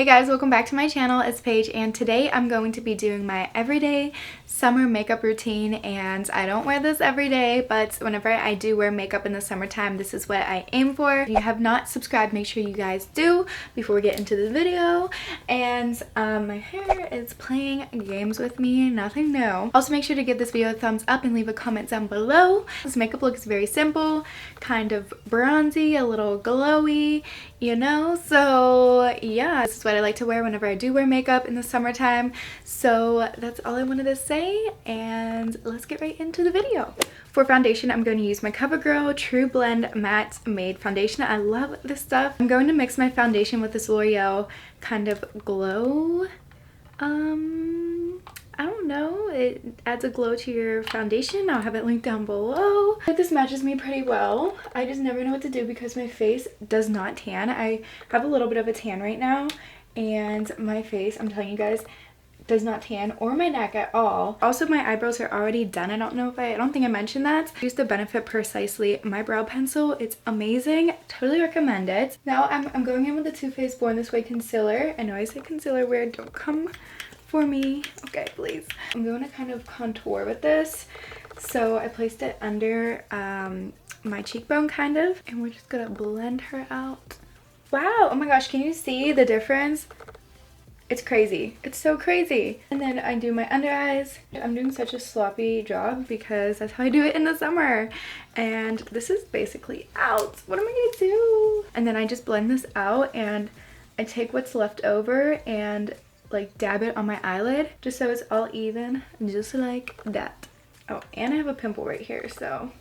Hey guys, welcome back to my channel. It's Paige, and today I'm going to be doing my everyday summer makeup routine. And I don't wear this every day, but whenever I do wear makeup in the summertime, this is what I aim for. If you have not subscribed, make sure you guys do before we get into the video. And my hair is playing games with me, nothing new. Also, make sure to give this video a thumbs up and leave a comment down below. This makeup look is very simple, kind of bronzy, a little glowy, you know, so yeah, this is what I like to wear whenever I do wear makeup in the summertime. So that's all I wanted to say, and let's get right into the video. For foundation, I'm going to use my Covergirl TruBlend Matte Made Foundation. I love this stuff. I'm going to mix my foundation with this L'Oreal kind of glow. I don't know, it adds a glow to your foundation. I'll have it linked down below. But this matches me pretty well. I just never know what to do because my face does not tan. I have a little bit of a tan right now, and my face, I'm telling you guys, does not tan, or my neck at all. Also, my eyebrows are already done. I don't think I mentioned that. I used the Benefit Precisely my brow pencil. It's amazing. Totally recommend it. Now I'm going in with the Too Faced Born This Way concealer. I know I say concealer weird. Don't come for me. Okay, please. I'm going to kind of contour with this. So I placed it under my cheekbone kind of, and we're just gonna blend her out. Wow, oh my gosh, can you see the difference? It's crazy. It's so crazy. And then I do my under eyes. I'm doing such a sloppy job because that's how I do it in the summer. And this is basically out. What am I gonna do? And then I just blend this out, and I take what's left over and like dab it on my eyelid just so it's all even, just like that. Oh, and I have a pimple right here, so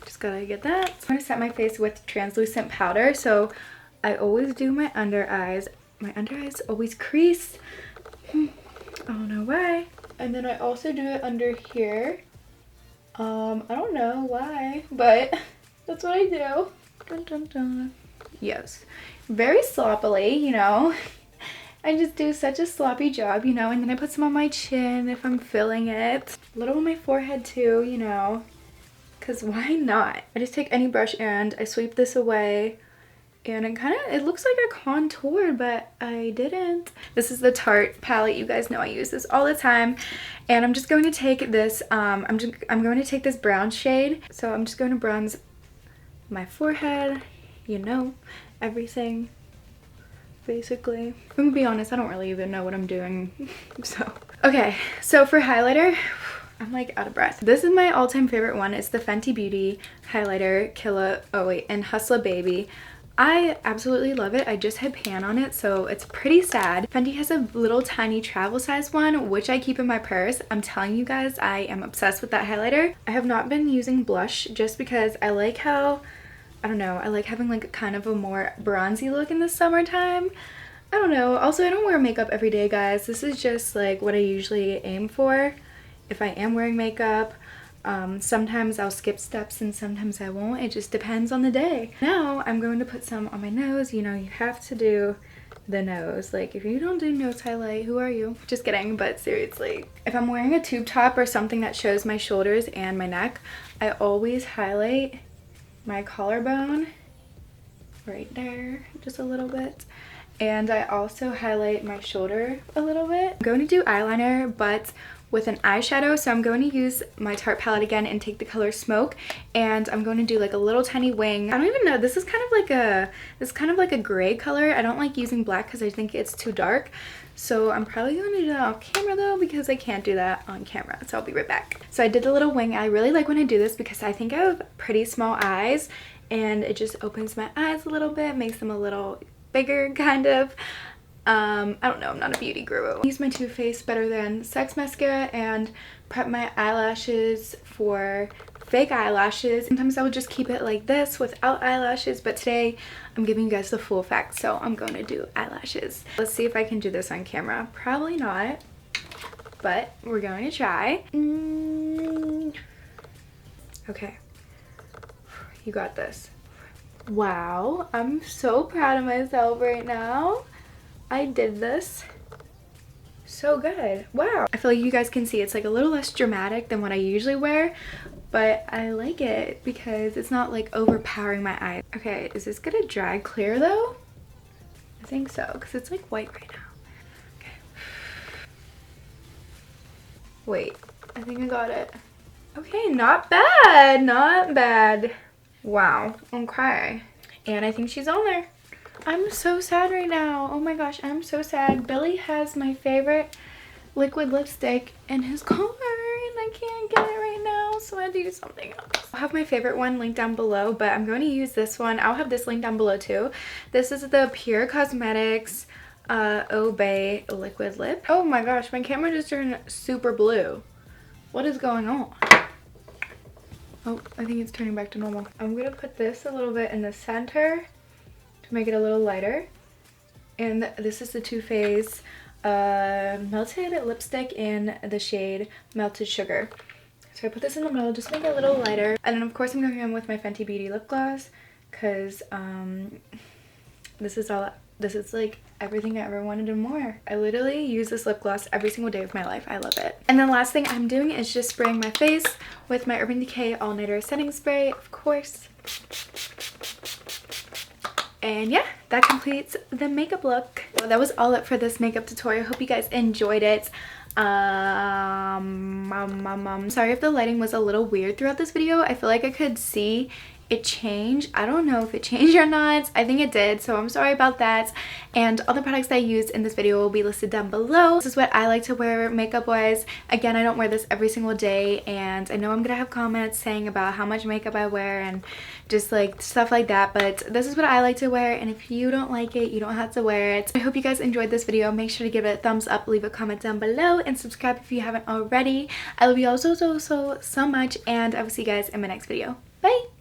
just gotta get that. I'm gonna set my face with translucent powder. So I always do my under eyes. My under eyes always crease. I don't know why. And then I also do it under here. I don't know why, but that's what I do. Dun, dun, dun. Yes, very sloppily, you know. I just do such a sloppy job, you know, and then I put some on my chin if I'm feeling it. A little on my forehead too, you know, because why not? I just take any brush and I sweep this away, and it looks like I contoured, but I didn't. This is the Tarte palette. You guys know I use this all the time, and I'm just going to take this, I'm going to take this brown shade. So I'm just going to bronze my forehead, you know, everything. Basically, I'm gonna be honest, I don't really even know what I'm doing. So okay, so for highlighter, I'm like out of breath. This is my all-time favorite one. It's the Fenty Beauty highlighter and Hustler Baby. I absolutely love it. I just had pan on it, so it's pretty sad. Fenty has a little tiny travel size one, which I keep in my purse. I'm telling you guys, I am obsessed with that highlighter. I have not been using blush just because I like how, I don't know, I like having like kind of a more bronzy look in the summertime. I don't know. Also, I don't wear makeup every day, guys. This is just like what I usually aim for if I am wearing makeup. Sometimes I'll skip steps and sometimes I won't. It just depends on the day. Now I'm going to put some on my nose. You know, you have to do the nose. Like, if you don't do nose highlight, who are you? Just kidding, but seriously. If I'm wearing a tube top or something that shows my shoulders and my neck, I always highlight my collarbone right there just a little bit, and I also highlight my shoulder a little bit. I'm going to do eyeliner but with an eyeshadow, so I'm going to use my Tarte palette again and take the color Smoke, and I'm going to do like a little tiny wing. I don't even know, this is kind of like a gray color. I don't like using black because I think it's too dark. So I'm probably going to do that off camera though, because I can't do that on camera. So I'll be right back. So I did the little wing. I really like when I do this because I think I have pretty small eyes, and it just opens my eyes a little bit, makes them a little bigger kind of. I don't know, I'm not a beauty guru. I use my Too Faced Better Than Sex mascara and prep my eyelashes for fake eyelashes. Sometimes I would just keep it like this without eyelashes, but today I'm giving you guys the full effect, so I'm going to do eyelashes. Let's see if I can do this on camera. Probably not, but we're going to try. Okay, you got this. Wow, I'm so proud of myself right now. I did this so good. Wow. I feel like you guys can see it's like a little less dramatic than what I usually wear, but I like it because it's not like overpowering my eyes. Okay, is this gonna dry clear though? think so, because it's like white right now. Okay. Wait, I think I got it. Okay, not bad, not bad. Wow, okay. And I think she's on there. I'm so sad right now. Oh my gosh, I'm so sad. Billy has my favorite liquid lipstick in his car and I can't get it right now, so I had to use something else. I'll have my favorite one linked down below, but I'm going to use this one. I'll have this link down below too. This is the Pure Cosmetics Obey liquid lip. Oh my gosh, my camera just turned super blue. What is going on? Oh, I think it's turning back to normal. I'm gonna put this a little bit in the center to make it a little lighter. And this is the Too Faced melted lipstick in the shade Melted Sugar. So I put this in the middle just to make it a little lighter. And then of course I'm going in with my Fenty Beauty lip gloss because this is like everything I ever wanted and more. I literally use this lip gloss every single day of my life. I love it. And the last thing I'm doing is just spraying my face with my Urban Decay All Nighter Setting Spray, of course. And yeah, that completes the makeup look. Well, that was all it for this makeup tutorial. Hope you guys enjoyed it. Sorry if the lighting was a little weird throughout this video. I feel like I could see it changed. I don't know if it changed or not. I think it did, so I'm sorry about that. And all the products that I used in this video will be listed down below. This is what I like to wear makeup wise. Again, I don't wear this every single day, and I know I'm gonna have comments saying about how much makeup I wear and just like stuff like that, but this is what I like to wear, and if you don't like it, you don't have to wear it. I hope you guys enjoyed this video. Make sure to give it a thumbs up, leave a comment down below, and subscribe if you haven't already. I love you all so much, and I will see you guys in my next video. Bye!